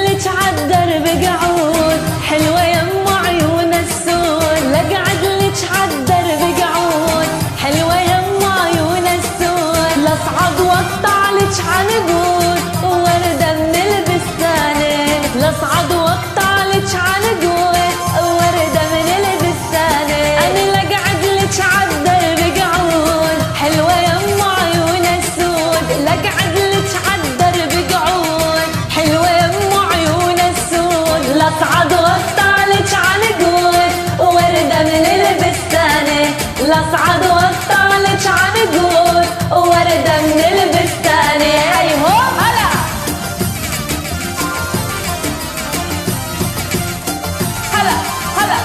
لك عالدرب قعود حلوة يم عيون السود، لقعد لك عالدرب قعود حلوة يم عيون السود، لاصعد واقطع لك عنقود وردة من البستانة، لاصعد واقطع لك عنقود وردة من البستانة. أنا لقعد لك عالدرب قعود حلوة يم عيون السود، لقعد لك عالدرب قعود حلوة يم عيون السود، لاصعد واقطع لك عنقود وردة من البستانة، لاصعد واقطع لك عنقود وردة من البستانة. هاي هو هلا هلا هلا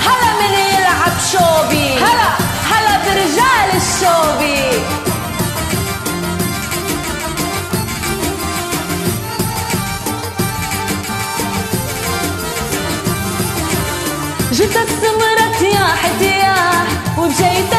هلا من يلعب شوبي، هلا هلا برجال الشوبي. جتت سمرت يا حتياح وبجيت